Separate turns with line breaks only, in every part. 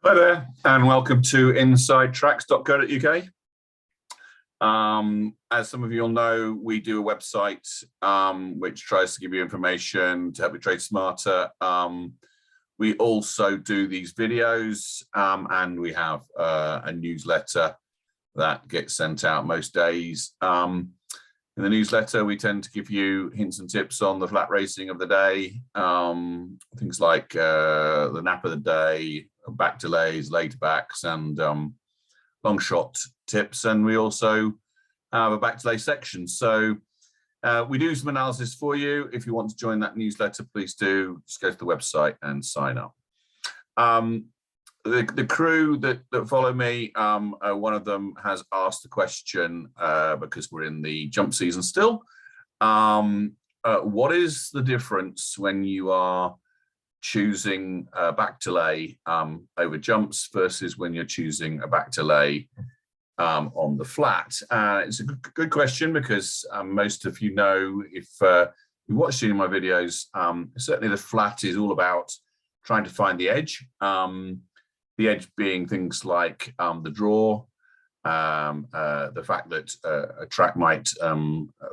Hi there, and welcome to InsideTracks.co.uk. As some of you will know, we do a website which tries to give you information to help you trade smarter. We also do these videos, and we have a newsletter that gets sent out most days. In the newsletter, we tend to give you hints and tips on the flat racing of the day, things like the nap of the day, back delays, later backs, and long shot tips. And we also have a back delay section. So we do some analysis for you. If you want to join that newsletter, please do just go to the website and sign up. The crew that follow me, one of them has asked a question because we're in the jump season still. What is the difference when you are choosing a back delay over jumps versus when you're choosing a back delay on the flat? It's a good question because most of you know, if you watched any of my videos, certainly the flat is all about trying to find the edge. The edge being things like the draw, the fact that a track might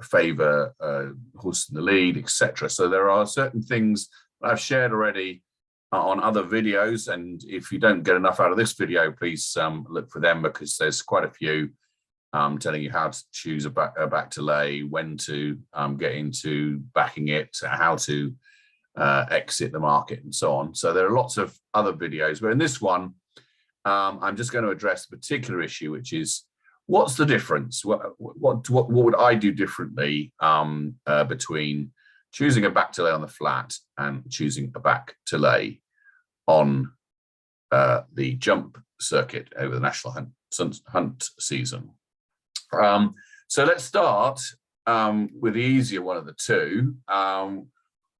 favour a horse in the lead, etc. So there are certain things that I've shared already on other videos, and if you don't get enough out of this video, please look for them because there's quite a few telling you how to choose a back delay, when to get into backing it, how to exit the market, and so on. So there are lots of other videos, but in this one, I'm just going to address a particular issue, which is what's the difference? What would I do differently between choosing a back delay on the flat and choosing a back delay on the jump circuit over the National Hunt season? So let's start with the easier one of the two.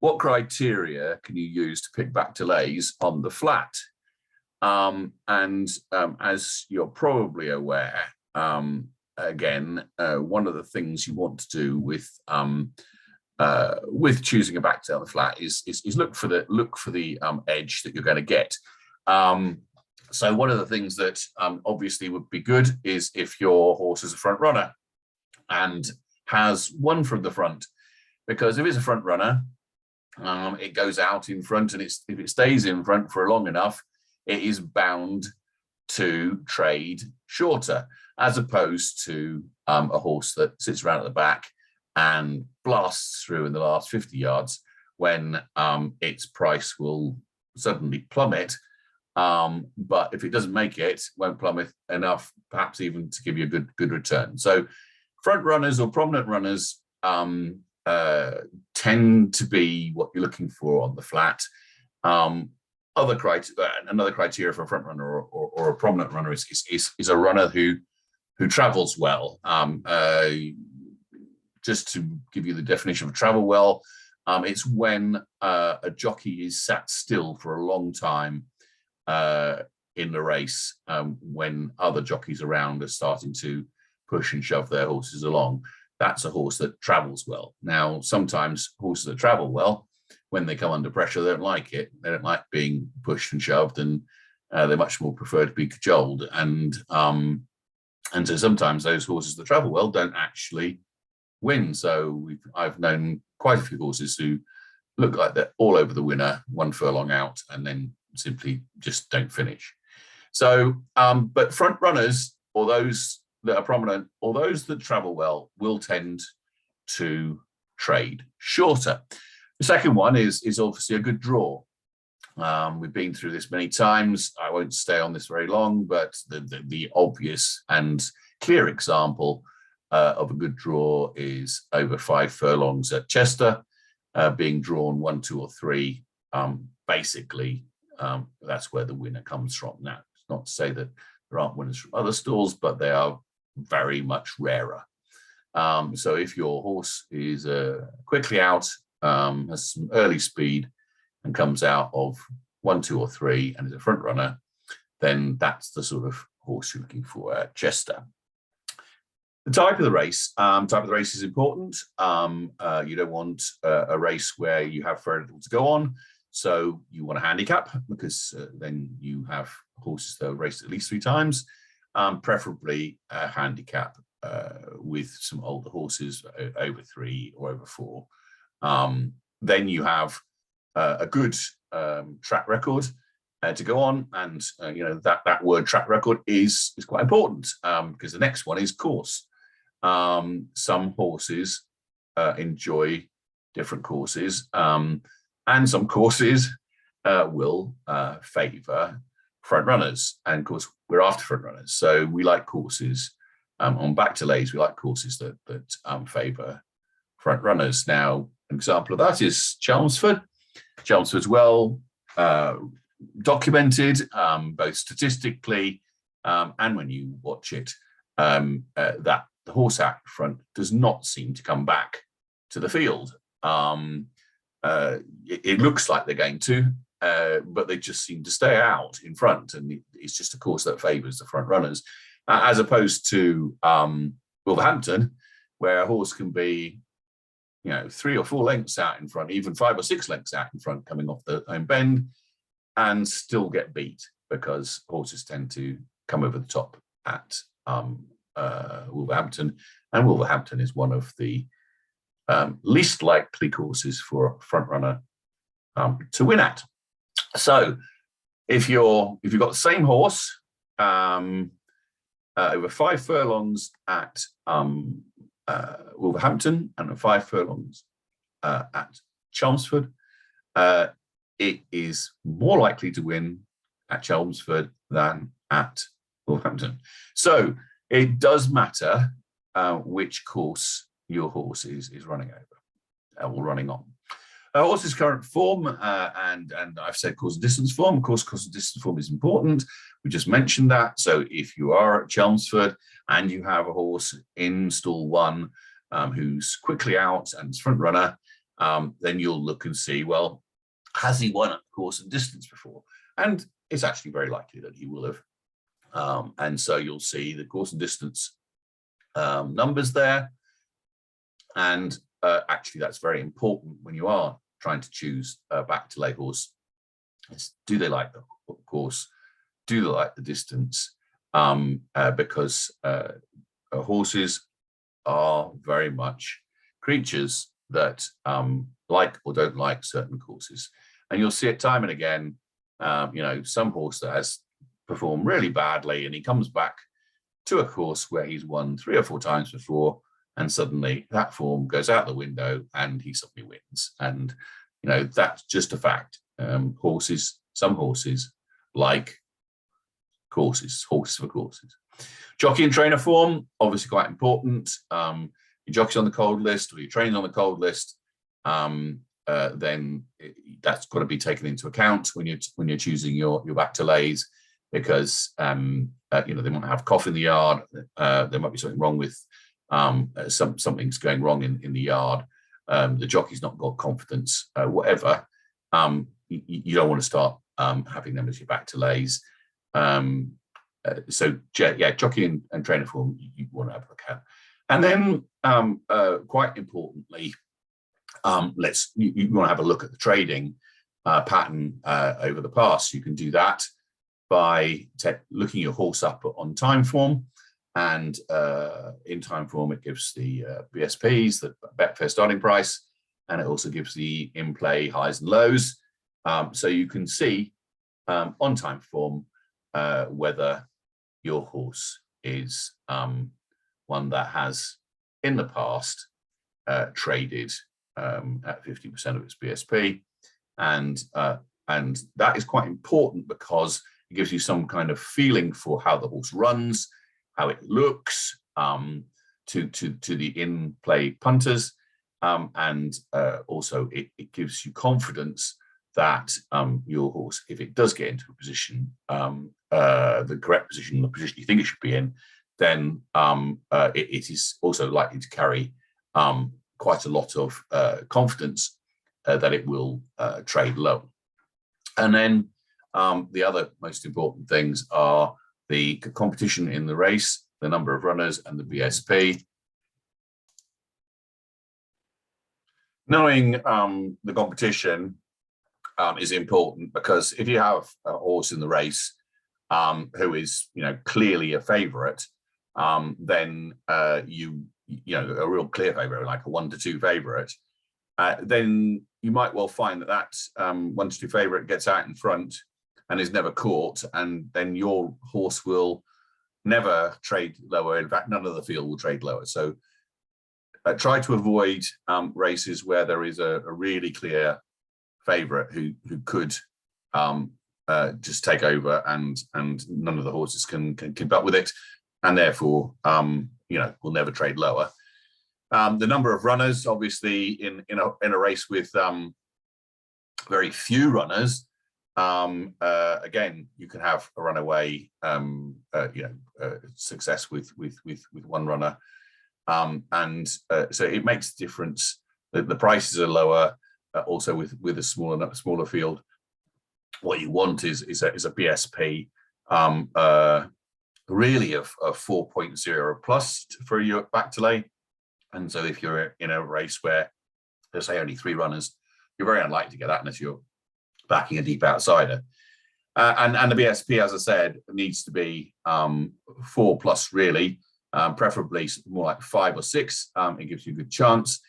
What criteria can you use to pick back delays on the flat? As you're probably aware, again, one of the things you want to do with choosing a back delay on the flat is look for the edge that you're going to get. So one of the things that obviously would be good is if your horse is a front runner and has won from the front, because if it's a front runner, it goes out in front, and if it stays in front for long enough, it is bound to trade shorter, as opposed to a horse that sits around at the back and blasts through in the last 50 yards when its price will suddenly plummet. But if it doesn't make it, won't plummet enough, perhaps even to give you a good return. So front runners or prominent runners tend to be what you're looking for on the flat. Another criteria for a front runner or a prominent runner is a runner who travels well. Just to give you the definition of travel well, it's when a jockey is sat still for a long time in the race, when other jockeys around are starting to push and shove their horses along. That's a horse that travels well. Now, sometimes horses that travel well, when they come under pressure, they don't like it. They don't like being pushed and shoved, and they much more prefer to be cajoled. And so sometimes those horses that travel well don't actually win. So I've known quite a few horses who look like they're all over the winner, 1 furlong out, and then simply just don't finish. So, but front runners, or those that are prominent, or those that travel well, will tend to trade shorter. The second one is obviously a good draw. We've been through this many times. I won't stay on this very long, but the obvious and clear example of a good draw is over 5 furlongs at Chester, being drawn 1, 2, or 3. Basically, that's where the winner comes from. Now, it's not to say that there aren't winners from other stalls, but they are very much rarer. So if your horse is quickly out, has some early speed, and comes out of 1, 2, or 3 and is a front runner, then that's the sort of horse you're looking for at Chester. The type of the race is important. You don't want a race where you have very little to go on. So you want a handicap because then you have horses that are raced at least 3 times, preferably a handicap with some older horses over 3 or over 4. Then you have a good track record to go on, and that word track record is quite important because the next one is course. Some horses enjoy different courses, and some courses will favour front runners, and of course we're after front runners, so we like courses on back to lays. We like courses that favour front runners. Now, an example of that is Chelmsford. Chelmsford's well documented, both statistically and when you watch it, that the horse out front does not seem to come back to the field. It looks like they're going to, but they just seem to stay out in front, and it's just a course that favours the front runners, as opposed to Wolverhampton, where a horse can be 3 or 4 lengths out in front, even 5 or 6 lengths out in front coming off the home bend, and still get beat because horses tend to come over the top at Wolverhampton, and Wolverhampton is one of the least likely courses for a front runner to win at. So if you've got the same horse over 5 furlongs at Wolverhampton and 5 furlongs at Chelmsford, it is more likely to win at Chelmsford than at Wolverhampton. So it does matter which course your horse is running over or running on. Horse's current form, and I've said course and distance form. Of course, course and distance form is important. We just mentioned that. So if you are at Chelmsford and you have a horse in stall 1 who's quickly out and is front runner, then you'll look and see, well, has he won at course and distance before? And it's actually very likely that he will have. And so you'll see the course and distance numbers there. And actually, that's very important when you are trying to choose a back to lay horse. Do they like the course? Do they like the distance? Because horses are very much creatures that like or don't like certain courses. And you'll see it time and again, some horse that has performed really badly and he comes back to a course where he's won 3 or 4 times before, and suddenly that form goes out the window and he suddenly wins. And, that's just a fact. Some horses like horses for courses. Jockey and trainer form, obviously quite important. Your jockey's on the cold list or your trainer's on the cold list, then that's got to be taken into account when you're choosing your back to lays, because they might have cough in the yard. There might be something wrong with something's going wrong in the yard. The jockey's not got confidence, whatever. You don't want to start having them as your back to lays. Jockey and trainer form you want to have a look at. And then quite importantly, you want to have a look at the trading pattern over the past. You can do that by looking your horse up on time form. And in time form, it gives the BSPs, the Betfair starting price, and it also gives the in-play highs and lows. So you can see on time form whether your horse is one that has, in the past, traded at 50% of its BSP. And that is quite important because it gives you some kind of feeling for how the horse runs, how it looks to the in-play punters, and also it gives you confidence that your horse, if it does get into a position, the correct position, the position you think it should be in, then it is also likely to carry quite a lot of confidence that it will trade low. And then the other most important things are the competition in the race, the number of runners, and the BSP. Knowing the competition is important, because if you have a horse in the race who is, clearly a favourite, then you know, a real clear favourite, like a 1-2 favourite, then you might well find that 1-2 favourite gets out in front and is never caught, and then your horse will never trade lower. In fact, none of the field will trade lower. So try to avoid races where there is a really clear favourite who could just take over, and none of the horses can keep up with it, and therefore will never trade lower. The number of runners, obviously, in a race with very few runners, again, you can have a runaway success with one runner, so it makes a difference. The prices are lower, also with a smaller field. What you want is a BSP really of 4.0 plus for your back to lay. And so if you're in a race where there's, say, only 3 runners, you're very unlikely to get that unless you're backing a deep outsider. And the BSP, as I said, needs to be 4 plus, really, preferably more like 5 or 6. It gives you a good chance.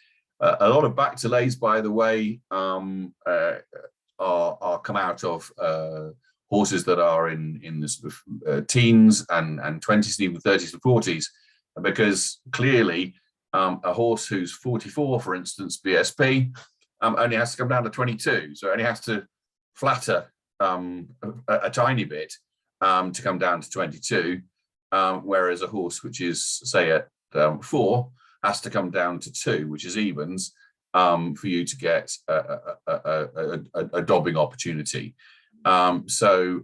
A lot of back to lays, by the way, are come out of horses that are in the sort of teens and 20s, and even 30s and 40s, because clearly a horse who's 44, for instance, BSP, only has to come down to 22, so it only has to flatter a tiny bit to come down to 22, whereas a horse which is, say, at 4 has to come down to 2, which is evens, for you to get a dobbing opportunity. So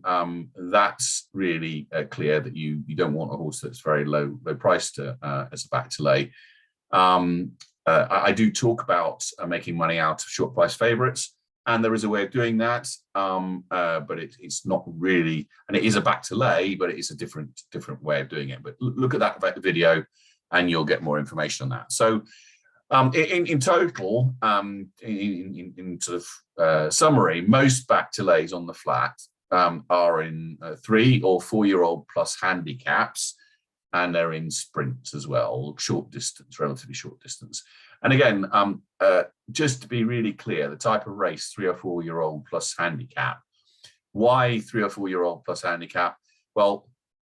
that's really clear that you don't want a horse that's very low priced as a back to lay. I do talk about making money out of short price favourites, and there is a way of doing that, but it's not really, and it is a back to lay, but it is a different way of doing it. But look at that video, and you'll get more information on that. So in total, in sort of summary, most back to lays on the flat are in 3 or 4-year-old plus handicaps, and they're in sprints as well, short distance, relatively short distance. And again, just to be really clear, the type of race 3 or 4-year-old plus handicap. Why 3 or 4-year-old plus handicap? Well,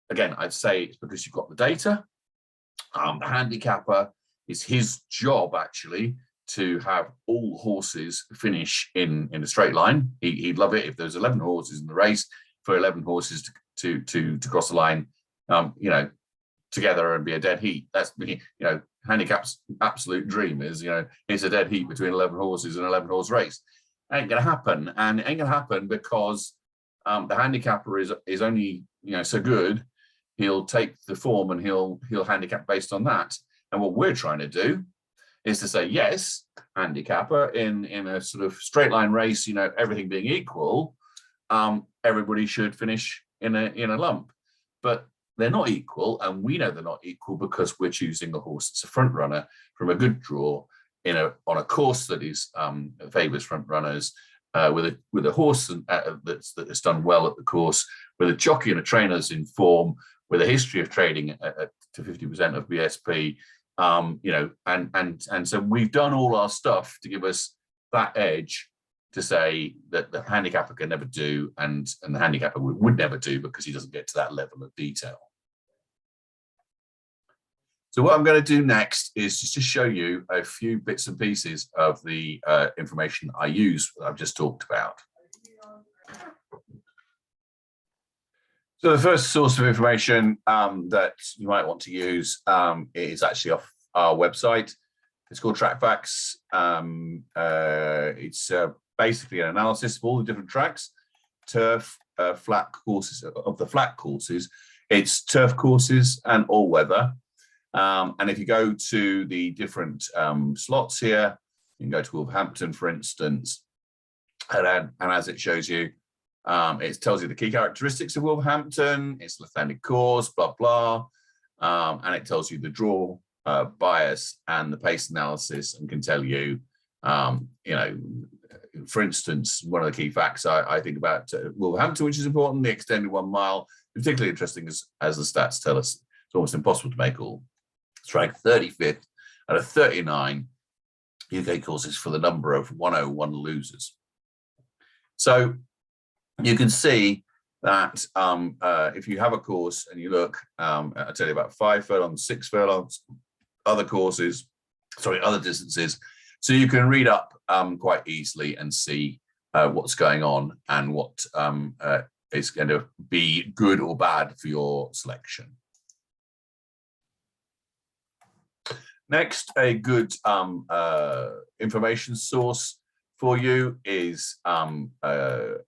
again, I'd say it's because you've got the data. The handicapper, it's his job actually to have all horses finish in a straight line. He'd love it if there's 11 horses in the race, for 11 horses to cross the line, together and be a dead heat. That's, handicap's absolute dream is, it's a dead heat between 11 horses and 11 horse race. Ain't gonna happen, and it ain't gonna happen because the handicapper is only so good. He'll take the form and he'll handicap based on that. And what we're trying to do is to say, yes, handicapper, in a sort of straight line race, everything being equal, everybody should finish in a lump. But they're not equal, and we know they're not equal because we're choosing a horse that's a front runner from a good draw on a course that is favours front runners, with a horse that's done well at the course, with a jockey and a trainer that's in form, with a history of trading to 50% of BSP, and so we've done all our stuff to give us that edge to say that the handicapper can never do, and the handicapper would never do, because he doesn't get to that level of detail. So what I'm going to do next is just to show you a few bits and pieces of the information I use that I've just talked about. So the first source of information that you might want to use is actually off our website. It's called TrackFacts. It's basically an analysis of all the different tracks, turf, flat courses. Of the flat courses, it's turf courses and all weather. And if you go to the different slots here, you can go to Wolverhampton, for instance, and as it shows you, it tells you the key characteristics of Wolverhampton, its left-handed course, blah, blah, and it tells you the draw bias and the pace analysis, and can tell you, for instance, one of the key facts I think about Wolverhampton, which is important, the extended 1 mile, particularly interesting as the stats tell us, it's almost impossible to make all. It's ranked 35th out of 39 UK courses for the number of 101 losers. So you can see that if you have a course and you look, I tell you about 5 furlongs, 6 furlongs, other courses, sorry, other distances. So you can read up quite easily and see what's going on and what is going to be good or bad for your selection. Next, a good information source for you is a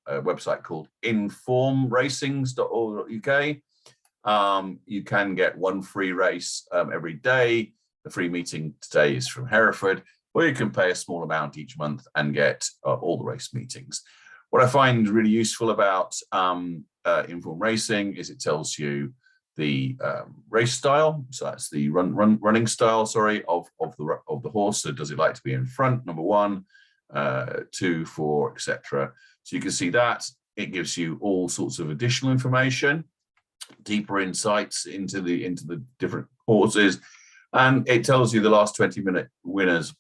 website called informracings.org.uk. You can get one free race every day. The free meeting today is from Hereford, or you can pay a small amount each month and get all the race meetings. What I find really useful about Inform Racing is it tells you the race style, so that's the running style, sorry, of the horse. So does it like to be in front? Number 1, 2, 4, etc. So you can see that it gives you all sorts of additional information, deeper insights into the different horses, and it tells you the last 20-minute winners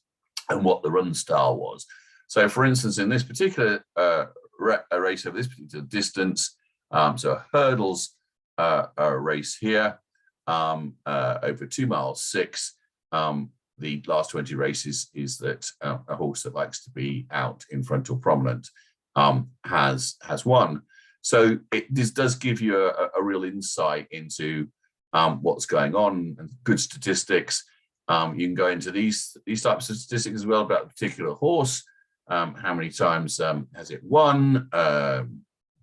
and what the run style was. So, for instance, in this particular race over this particular distance, so hurdles. A race here over 2 miles 6. The last 20 races is that a horse that likes to be out in front or prominent has won. So this does give you a real insight into what's going on and good statistics. You can go into these types of statistics as well about a particular horse. How many times has it won?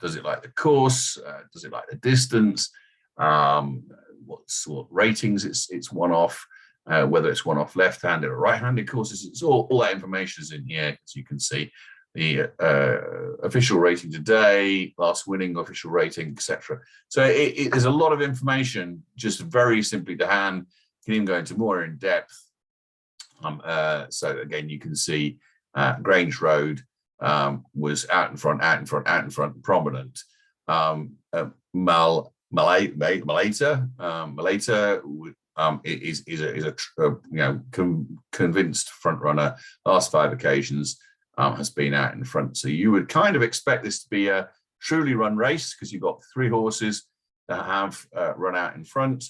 Does it like the course? Does it like the distance? What sort of ratings it's won off? Whether it's won off left-handed or right-handed courses. It's all that information is in here, as you can see. The official rating today, last winning official rating, etc. So there's a lot of information just very simply to hand. You can even go into more in depth. So again, you can see Grange Road was out in front, prominent. Malata is a convinced front runner. Last 5 occasions has been out in front. So you would kind of expect this to be a truly run race because you've got 3 horses that have run out in front.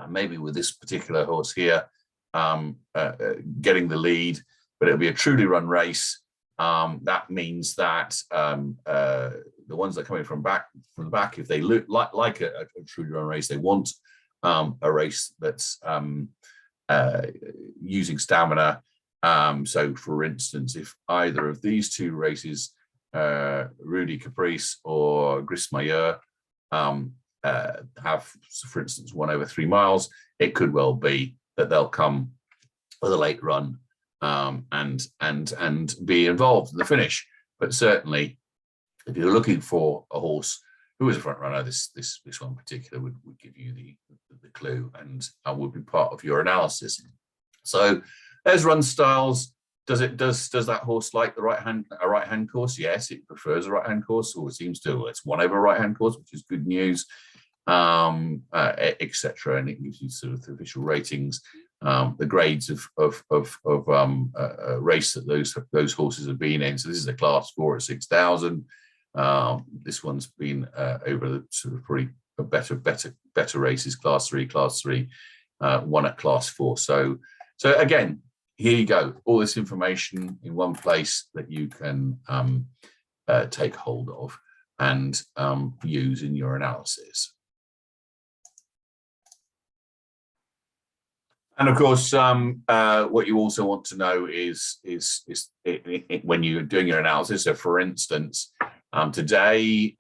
Maybe with this particular horse here getting the lead, but it'll be a truly run race. That means that the ones that are coming from the back, if they look like a truly run race, they want a race that's using stamina. So, for instance, if either of these 2 races, Rudy Caprice or Gris Meilleur, have, for instance, won over 3 miles, it could well be that they'll come with a late run and be involved in the finish. But certainly, if you're looking for a horse who is a front runner, this one in particular would give you the clue and would be part of your analysis. So there's run styles. Does that horse like a right hand course? Yes, it prefers a right hand course, or it seems to. It's won over a right hand course, which is good news, etc. And it gives you sort of the official ratings, the grades of race that those horses have been in. So this is a class 4 at 6,000. This one's been over the sort of pretty better races, class 3, one at class 4. So again, here you go, all this information in one place that you can take hold of and use in your analysis. And of course, what you also want to know is when you're doing your analysis. So, for instance, today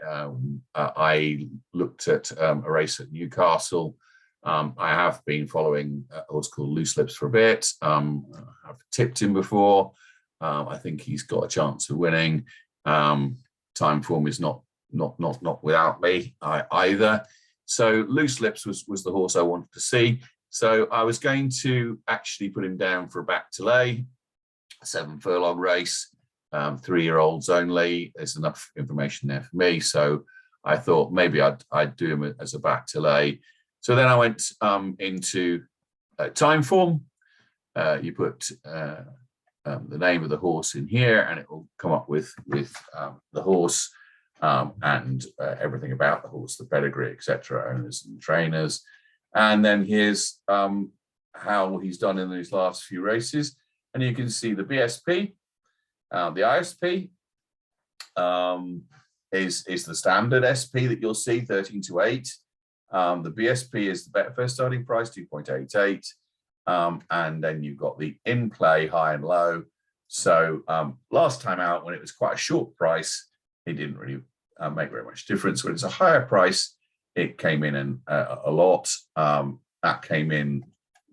I looked at a race at Newcastle. I have been following what's called Loose Lips for a bit. I've tipped him before. I think he's got a chance of winning. Time form is not without me either. So Loose Lips was the horse I wanted to see. So I was going to actually put him down for a back to lay, 7 furlong race. 3-year-olds only. There's enough information there for me. So I thought maybe I'd do them as a back to lay. So then I went into time form. You put the name of the horse in here, and it will come up with the horse and everything about the horse, the pedigree, etc., owners and trainers. And then here's how he's done in these last few races. And you can see the BSP, the ISP is the standard SP that you'll see, 13-8. The BSP is the better first starting price, 2.88. And then you've got the in play high and low. So last time out, when it was quite a short price, it didn't really make very much difference. When it's a higher price, it came in and a lot. That came in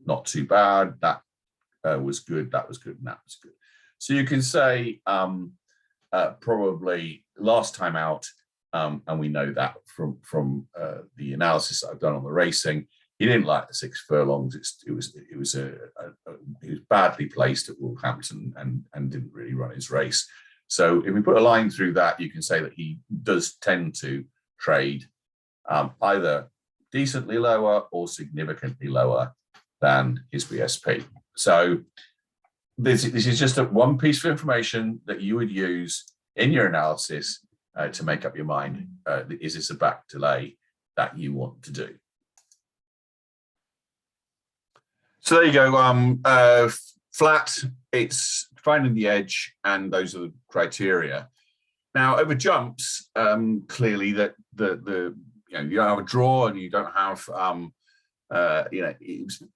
not too bad. That was good. That was good. And that was good. So you can say probably last time out, and we know that from the analysis that I've done on the racing, he didn't like the 6 furlongs. It was badly placed at Wolverhampton and didn't really run his race. So if we put a line through that, you can say that he does tend to trade either decently lower or significantly lower than his BSP. So this is just one piece of information that you would use in your analysis to make up your mind. Is this a back delay that you want to do? So there you go. Flat, it's finding the edge, and those are the criteria. Now over jumps, clearly that you don't have a draw, and you don't have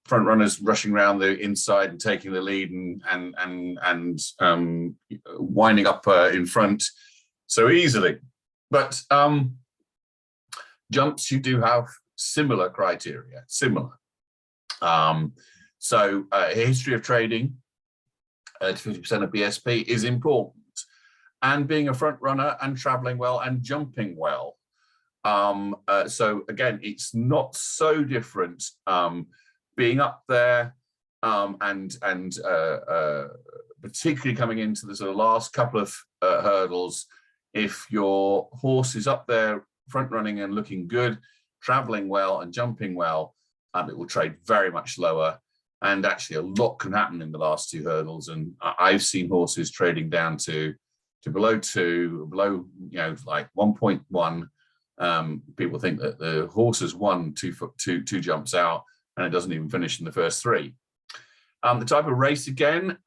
front runners rushing around the inside and taking the lead and winding up in front so easily. But jumps, you do have similar criteria, similar. So a history of trading to 50% of BSP is important, and being a front runner and traveling well and jumping well. So again, it's not so different being up there and particularly coming into the sort of last couple of hurdles. If your horse is up there front running and looking good, traveling well and jumping well, it will trade very much lower. And actually a lot can happen in the last 2 hurdles. And I've seen horses trading down to below 2, below, like 1.1. People think that the horse has won two jumps out, and it doesn't even finish in the first 3. The type of race, again,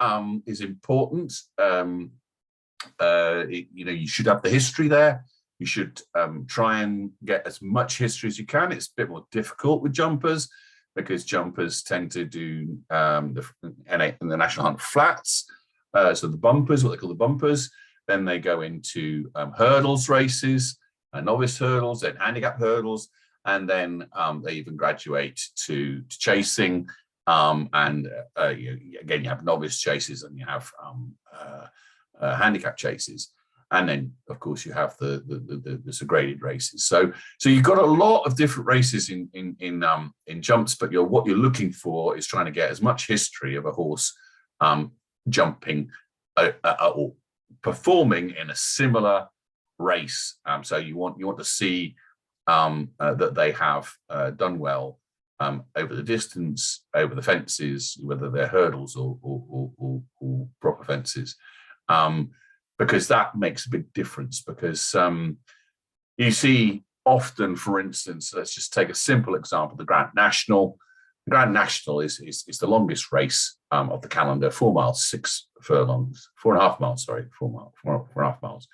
is important. You should have the history there. You should try and get as much history as you can. It's a bit more difficult with jumpers, because jumpers tend to do the National Hunt flats. So the bumpers, what they call the bumpers, then they go into hurdles races, novice hurdles, then handicap hurdles, and then they even graduate to chasing. Again, you have novice chases, and you have handicap chases. And then, of course, you have the graded races. So you've got a lot of different races in jumps, but what you're looking for is trying to get as much history of a horse jumping or performing in a similar race. So you want to see that they have done well over the distance, over the fences, whether they're hurdles or proper fences. Because that makes a big difference, because you see often, for instance, let's just take a simple example, the Grand National. The Grand National is the longest race of the calendar, 4 miles, 6 furlongs, 4.5 miles, sorry, 4.5 miles.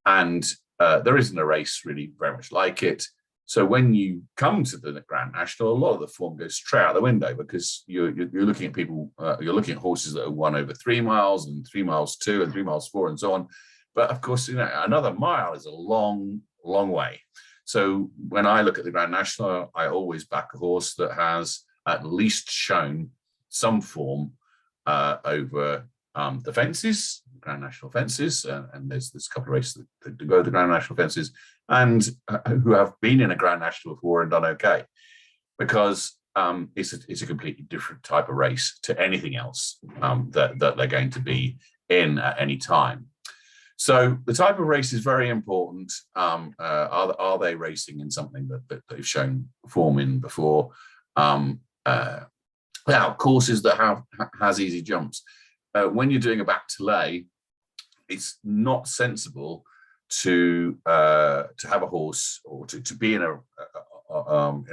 And there isn't a race really very much like it. So when you come to the Grand National, a lot of the form goes straight out the window, because you're looking at people, you're looking at horses that have won over 3 miles and 3 miles 2 and 3 miles 4 and so on. But of course, another mile is a long, long way. So when I look at the Grand National, I always back a horse that has at least shown some form over the fences, Grand National fences, and there's a couple of races that go the Grand National fences, and who have been in a Grand National before and done okay, because it's a completely different type of race to anything else that they're going to be in at any time. So the type of race is very important. Are they racing in something that they've shown form in before? Courses that has easy jumps. When you're doing a back to lay, it's not sensible to have a horse or to be in a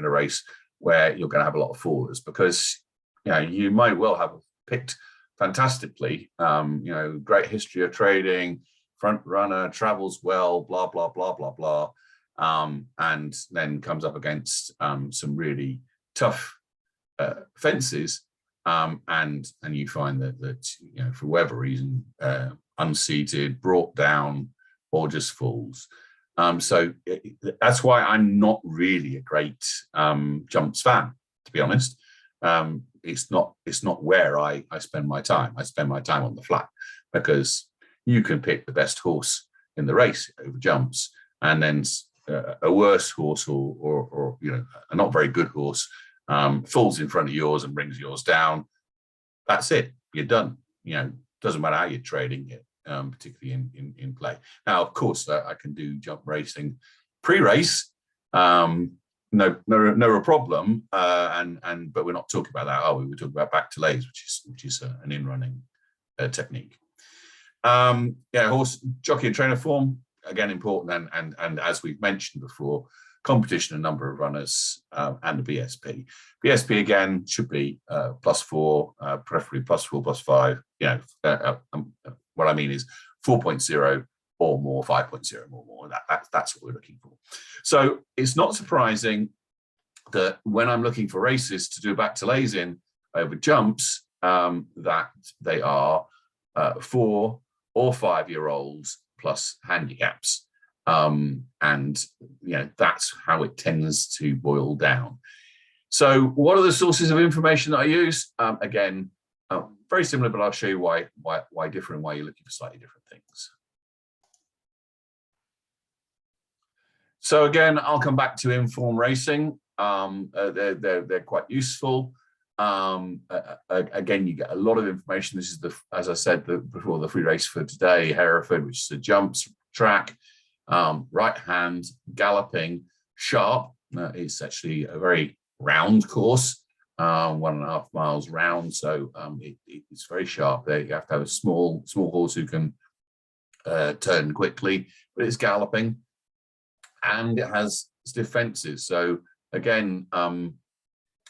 race where you're going to have a lot of fallers, because you might well have picked fantastically, great history of trading, front runner, travels well, blah blah blah blah blah, and then comes up against some really tough fences, and you find that for whatever reason, unseated, brought down, or just falls. So that's why I'm not really a great jumps fan, to be honest. It's not where I spend my time. I spend my time on the flat, because you can pick the best horse in the race over jumps, and then a worse horse or a not very good horse falls in front of yours and brings yours down. That's it. You're done. Doesn't matter how you're trading it, particularly in play. Now, of course, I can do jump racing pre-race. No problem. But we're not talking about that, are we? We're talking about back to lays, which is an in-running technique. Horse jockey and trainer form, again, important, and as we've mentioned before, competition and number of runners, and the BSP. BSP again should be +4, preferably +4, +5. What I mean is 4.0 or more, 5.0 or more. That's what we're looking for. So it's not surprising that when I'm looking for races to do back to lays in over jumps, that they are 4 or 5-year-olds plus handicaps. And that's how it tends to boil down. So what are the sources of information that I use? Again, very similar, but I'll show you why different, and why you're looking for slightly different things. So again, I'll come back to Inform Racing. They're quite useful. Again, you get a lot of information. This is as I said before, the free race for today, Hereford, which is a jumps track. Right hand, galloping, sharp. It's actually a very round course, 1.5 miles round, so it's very sharp. There you have to have a small horse who can turn quickly, but it's galloping, and it has stiff fences. So again,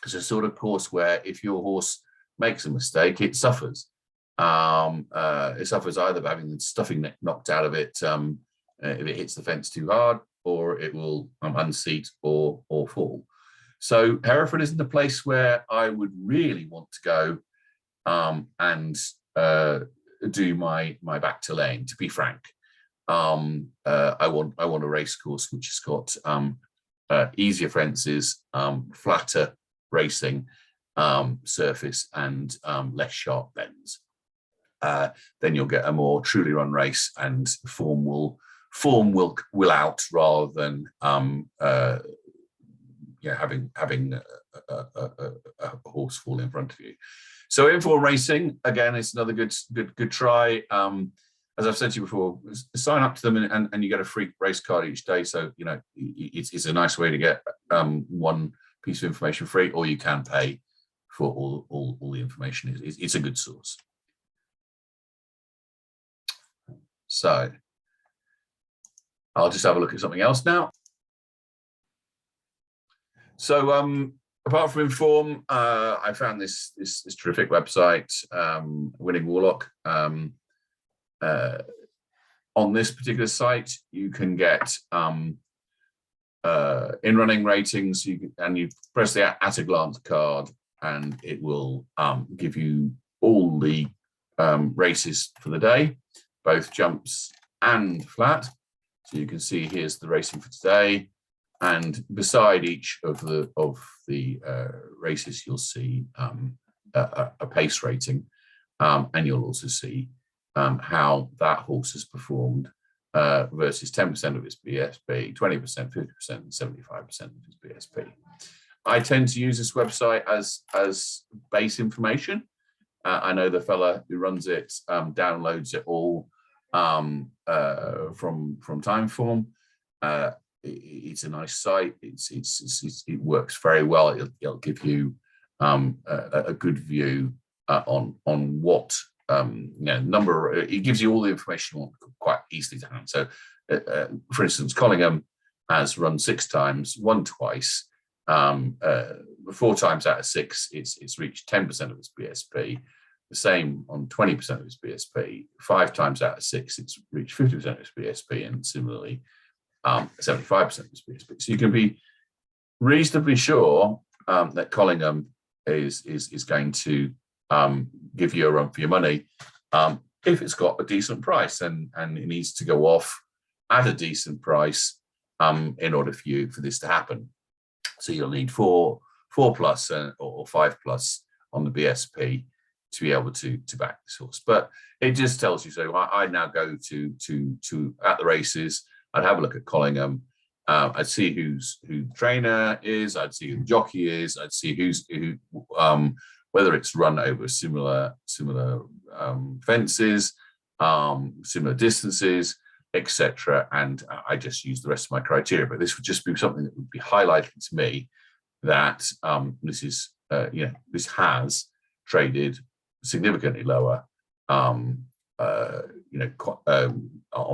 it's a sort of course where if your horse makes a mistake, it suffers. It suffers either by having the stuffing neck knocked out of it if it hits the fence too hard, or it will unseat or fall. So Hereford isn't a place where I would really want to go and do my back to lane, to be frank. I want a race course which has got easier fences, flatter racing surface, and less sharp bends. Then you'll get a more truly run race, and form will out, rather than having a horse fall in front of you. So Inform Racing, again, it's another good try. As I've said to you before, sign up to them, and you get a free race card each day. So it's a nice way to get one piece of information free, or you can pay for all the information. It's a good source. So I'll just have a look at something else now. So apart from Inform, I found this terrific website, Winning Warlock. On this particular site, you can get in-running ratings, and you press the at a glance card, and it will give you all the races for the day, both jumps and flat. So you can see here's the racing for today, and beside each of the races, you'll see a pace rating, and you'll also see how that horse has performed versus 10% of its BSP, 20%, 50%, and 75% of its BSP. I tend to use this website as base information. I know the fella who runs it downloads it all from Timeform. It's a nice site. It works very well. It'll give you a good view on what number. It gives you all the information you want quite easily to hand. So, for instance, Collingham has run 6 times, won twice. 4 times out of 6, it's reached 10% of its BSP. The same on 20% of its BSP. 5 times out of 6, it's reached 50% of its BSP, and similarly, 75% of its BSP. So you can be reasonably sure that Collingham is going to give you a run for your money if it's got a decent price, and it needs to go off at a decent price in order for this to happen. So you'll need 4 plus or 5 plus on the BSP to be able to back this horse. But it just tells you. So I now go to at the races. I'd have a look at Collingham. I'd see who the trainer is. I'd see who the jockey is. I'd see who whether it's run over similar fences, similar distances, etc. And I just use the rest of my criteria. But this would just be something that would be highlighting to me that this is this has traded significantly lower. On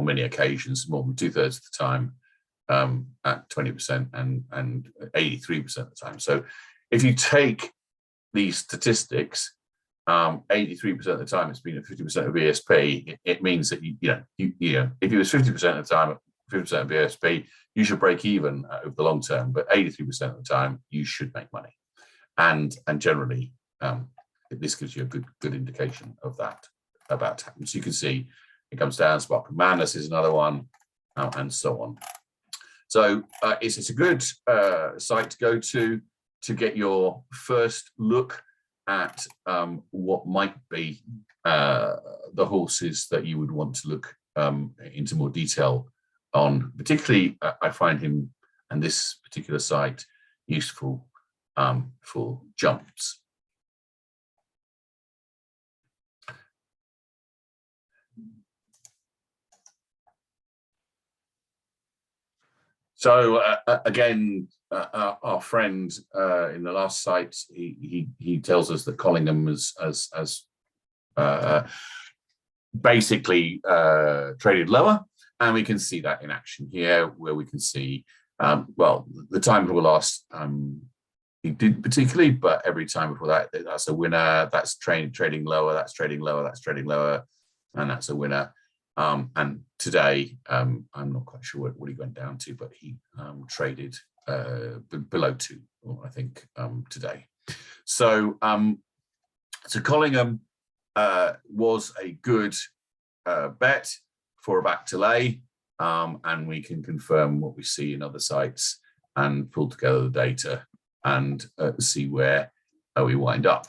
many occasions, more than 2/3 of the time, at 20% and 83% of the time. So if you take these statistics, 83% of the time it's been at 50% of BSP. It means that if it was 50% of the time at 50% of BSP, you should break even over the long term. But 83% of the time, you should make money, and generally, this gives you a good indication of that about to happen. So you can see it comes down. Spark of Madness is another one, and so on. So it's a good site to go to get your first look at what might be the horses that you would want to look into more detail on. Particularly, I find him and this particular site useful for jumps. So again, our friend in the last site, he tells us that Collingham has basically traded lower, and we can see that in action here, where we can see the time before last he did particularly, but every time before that, that's a winner. That's trading lower. That's trading lower. That's trading lower, and that's a winner. And today, I'm not quite sure what he went down to, but he traded below 2, I think, today. So, Collingham was a good bet for a back to lay, and we can confirm what we see in other sites and pull together the data and see where we wind up.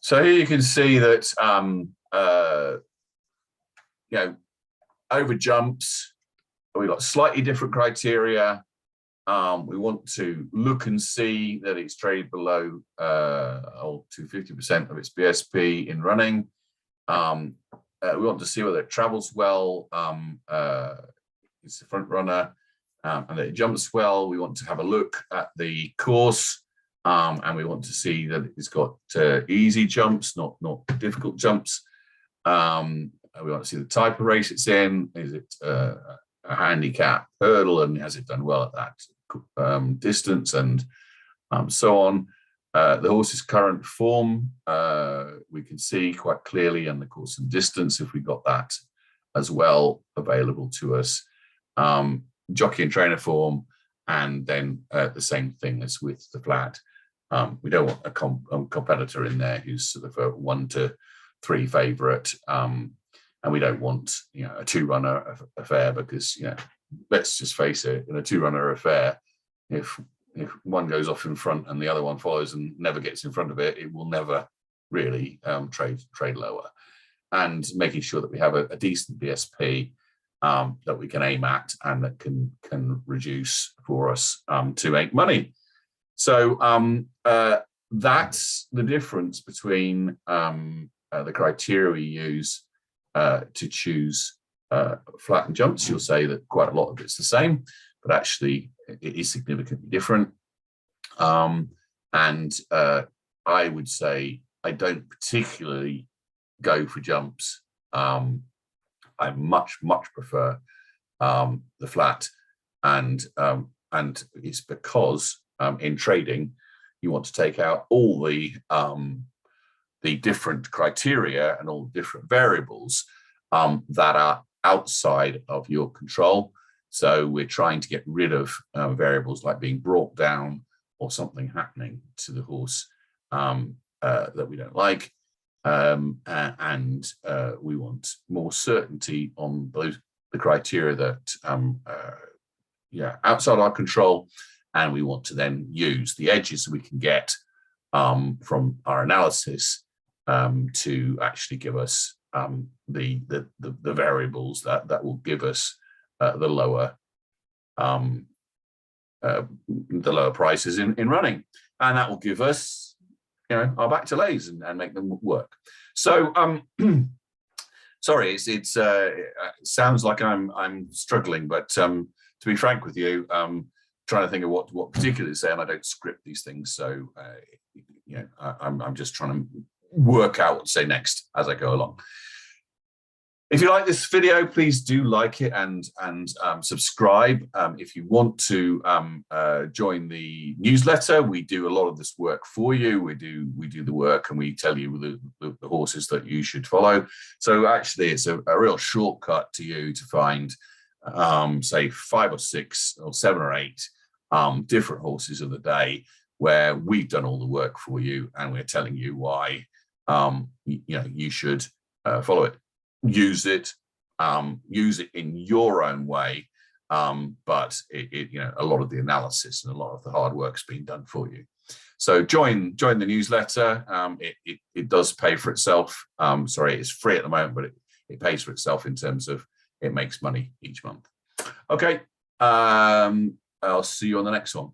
So here you can see that, over jumps, we've got slightly different criteria. We want to look and see that it's traded below to 50% of its BSP in running. We want to see whether it travels well. It's a front runner, and that it jumps well. We want to have a look at the course. And we want to see that it's got easy jumps, not difficult jumps. We want to see the type of race it's in. Is it a handicap hurdle, and has it done well at that distance, and so on. The horse's current form, we can see quite clearly, and the course and distance, if we got that as well available to us. Jockey and trainer form, and then the same thing as with the flat. We don't want a competitor in there who's sort of a 1 to 3 favourite, and we don't want a 2-runner affair, because let's just face it, in a 2-runner affair, if one goes off in front and the other one follows and never gets in front of it, it will never really trade lower. And making sure that we have a decent BSP that we can aim at and that can reduce for us to make money. So that's the difference between the criteria we use to choose flattened jumps. You'll say that quite a lot of it's the same, but actually it is significantly different. And I would say I don't particularly go for jumps. I much prefer the flat, and it's because in trading you want to take out all the different criteria and all the different variables that are outside of your control. So we're trying to get rid of variables like being brought down or something happening to the horse that we don't like. And we want more certainty on the criteria that outside our control, and we want to then use the edges we can get from our analysis to actually give us the variables that will give us the lower prices in running, and that will give us our back to lays and make them work. So sorry, it sounds like I'm struggling, but to be frank with you, trying to think of what particularly to say, and I don't script these things, so I'm just trying to work out what to say next as I go along. If you like this video, please do like it and subscribe. If you want to join the newsletter, we do a lot of this work for you. We do the work, and we tell you the horses that you should follow. So actually, it's a real shortcut to you to find, say, 5 or 6 or 7 or 8 different horses of the day where we've done all the work for you, and we're telling you why you should follow it. Use it in your own way, but a lot of the analysis and a lot of the hard work's been done for you. So join the newsletter. It does pay for itself. Sorry, it's free at the moment, but it pays for itself in terms of it makes money each month. Okay, I'll see you on the next one.